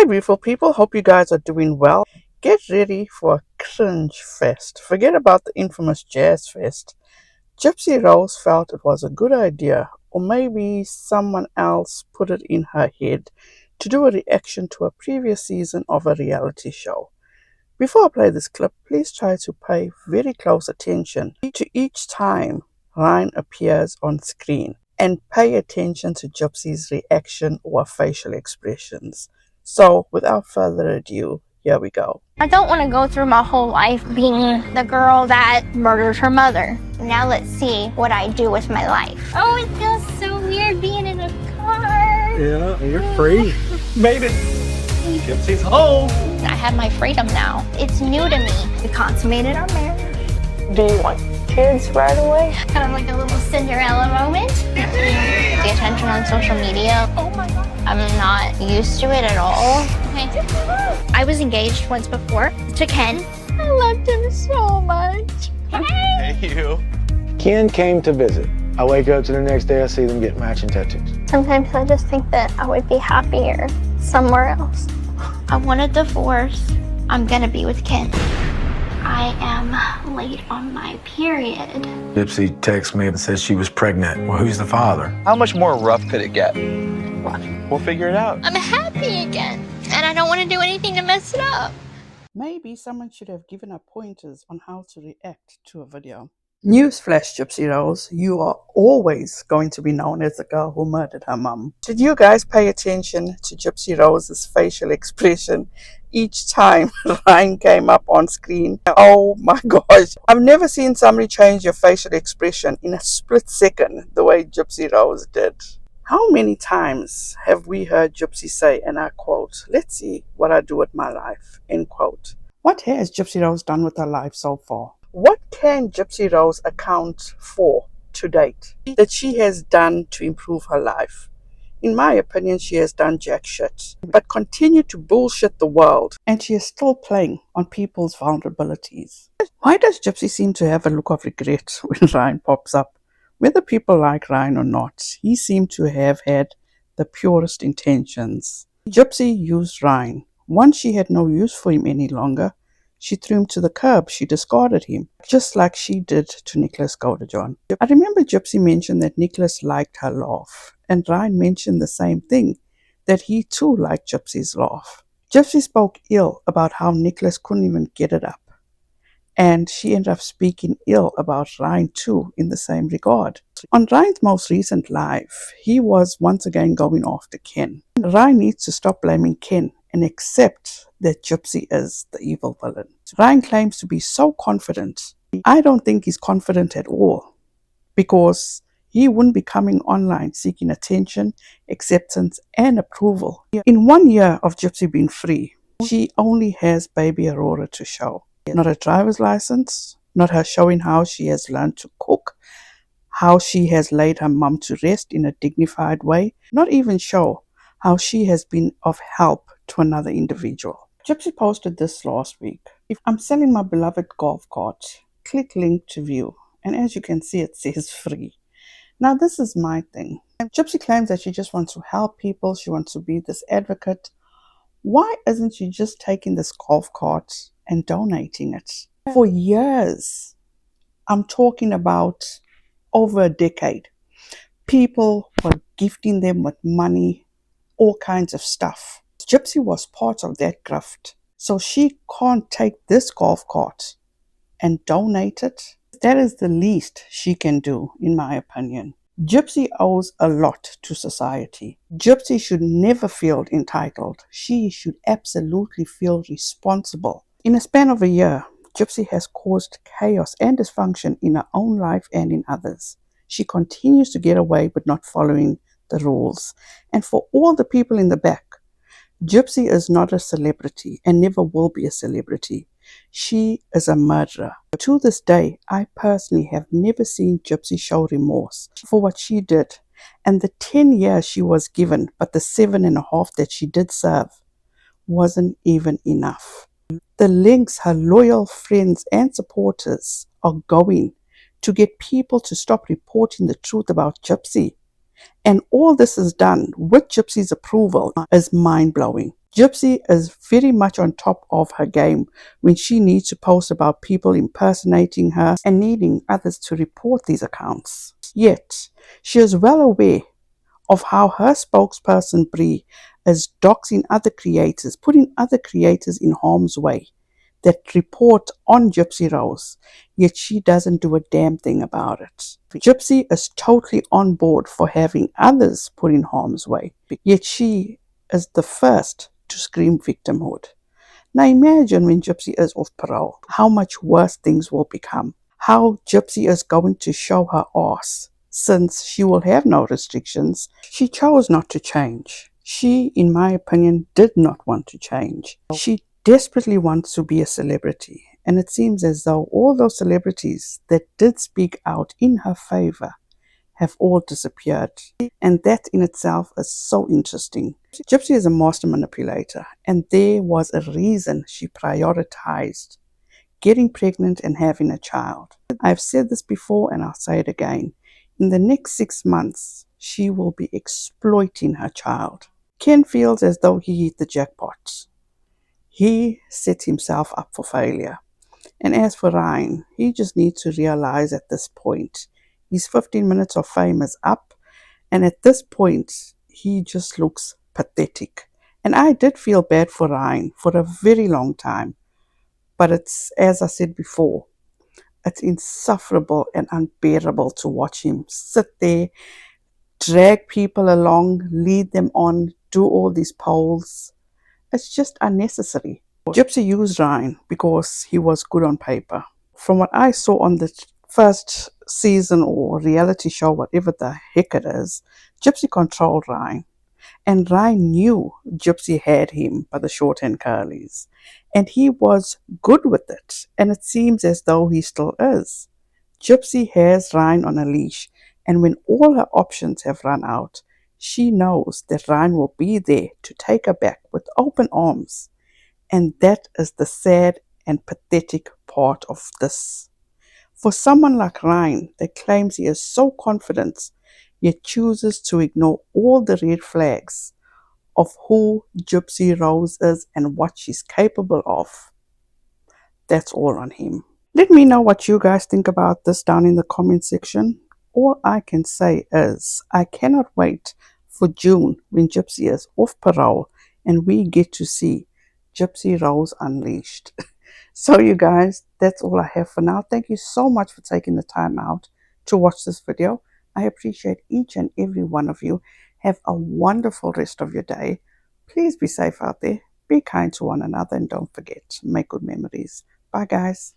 Hi beautiful people, hope you guys are doing well. Get ready for a cringe fest. Forget about the infamous jazz fest. Gypsy Rose felt it was a good idea, or maybe someone else put it in her head, to do a reaction to a previous season of a reality show. Before I play this clip, please try to pay very close attention to each time Ryan appears on screen, and pay attention to Gypsy's reaction or facial expressions. So, without further ado, here we go. I don't want to go through my whole life being the girl that murdered her mother. Now let's see what I do with my life. Oh, it feels so weird being in a car. Yeah, you're free. Made it. Gypsy's home. I have my freedom now. It's new to me. We consummated our marriage. Do you want kids right away? Kind of like a little Cinderella moment. The attention on social media. Oh my God. I'm not used to it at all. Okay. I was engaged once before to Ken. I loved him so much. Hey, you. Ken came to visit. I wake up to the next day, I see them get matching tattoos. Sometimes I just think that I would be happier somewhere else. I want a divorce. I'm gonna be with Ken. I am late on my period. Gypsy texted me and said she was pregnant. Well, who's the father? How much more rough could it get? Rough. We'll figure it out. I'm happy again, and I don't want to do anything to mess it up. Maybe someone should have given her pointers on how to react to a video. Newsflash, Gypsy Rose, you are always going to be known as the girl who murdered her mum. Did you guys pay attention to Gypsy Rose's facial expression each time Ryan came up on screen? Oh my gosh, I've never seen somebody change your facial expression in a split second the way Gypsy Rose did. How many times have we heard Gypsy say, and I quote, "Let's see what I do with my life," end quote. What has Gypsy Rose done with her life so far? What can Gypsy Rose account for to date that she has done to improve her life? In my opinion, she has done jack shit, but continued to bullshit the world, and she is still playing on people's vulnerabilities. Why does Gypsy seem to have a look of regret when Ryan pops up? Whether people like Ryan or not, he seemed to have had the purest intentions. Gypsy used Ryan. Once she had no use for him any longer, she threw him to the curb. She discarded him, just like she did to Nicholas Godejohn. I remember Gypsy mentioned that Nicholas liked her laugh, and Ryan mentioned the same thing, that he too liked Gypsy's laugh. Gypsy spoke ill about how Nicholas couldn't even get it up, and she ended up speaking ill about Ryan too in the same regard. On Ryan's most recent live, he was once again going after Ken. Ryan needs to stop blaming Ken and accept that Gypsy is the evil villain. Ryan claims to be so confident. I don't think he's confident at all, because he wouldn't be coming online seeking attention, acceptance, and approval. In 1 year of Gypsy being free, she only has baby Aurora to show. Not a driver's license, not her showing how she has learned to cook, how she has laid her mum to rest in a dignified way, not even show how she has been of help to another individual. Gypsy posted this last week. If I'm selling my beloved golf cart, click link to view, and as you can see, it says free. Now this is my thing. Gypsy claims that she just wants to help people, she wants to be this advocate. Why isn't she just taking this golf cart and donating it? For years, I'm talking about over a decade, people were gifting them with money, all kinds of stuff. Gypsy was part of that grift, so she can't take this golf cart and donate it. That is the least she can do, in my opinion. Gypsy owes a lot to society. Gypsy should never feel entitled. She should absolutely feel responsible. In a span of a year, Gypsy has caused chaos and dysfunction in her own life and in others. She continues to get away with not following the rules. And for all the people in the back, Gypsy is not a celebrity and never will be a celebrity. She is a murderer. To this day, I personally have never seen Gypsy show remorse for what she did. And the 10 years she was given, but the 7.5 that she did serve, wasn't even enough. The lengths her loyal friends and supporters are going to get people to stop reporting the truth about Gypsy, and all this is done with Gypsy's approval, is mind-blowing. Gypsy is very much on top of her game when she needs to post about people impersonating her and needing others to report these accounts. Yet, she is well aware of how her spokesperson Bree is doxing other creators, putting other creators in harm's way that report on Gypsy Rose, yet she doesn't do a damn thing about it. Gypsy is totally on board for having others put in harm's way, yet she is the first to scream victimhood. Now imagine when Gypsy is off parole, how much worse things will become. How Gypsy is going to show her ass. Since she will have no restrictions, she chose not to change. She, in my opinion, did not want to change. She desperately wants to be a celebrity, and it seems as though all those celebrities that did speak out in her favor have all disappeared, and that in itself is so interesting. Gypsy is a master manipulator, and there was a reason she prioritized getting pregnant and having a child. I've said this before and I'll say it again. In the next 6 months, she will be exploiting her child. Ken feels as though he hit the jackpot. He set himself up for failure. And as for Ryan, he just needs to realize at this point, his 15 minutes of fame is up, and at this point, he just looks pathetic. And I did feel bad for Ryan for a very long time, but it's, as I said before, it's insufferable and unbearable to watch him sit there, drag people along, lead them on, do all these polls. It's just unnecessary. Gypsy used Ryan because he was good on paper. From what I saw on the first season or reality show, whatever the heck it is, Gypsy controlled Ryan. And Ryan knew Gypsy had him by the short and curlies. And he was good with it. And it seems as though he still is. Gypsy has Ryan on a leash. And when all her options have run out, she knows that Ryan will be there to take her back with open arms. And that is the sad and pathetic part of this. For someone like Ryan that claims he is so confident, yet chooses to ignore all the red flags of who Gypsy Rose is and what she's capable of, that's all on him. Let me know what you guys think about this down in the comment section. All I can say is I cannot wait for June when Gypsy is off parole and we get to see Gypsy Rose unleashed. So you guys, that's all I have for now. Thank you so much for taking the time out to watch this video. I appreciate each and every one of you. Have a wonderful rest of your day. Please be safe out there. Be kind to one another and don't forget, make good memories. Bye guys.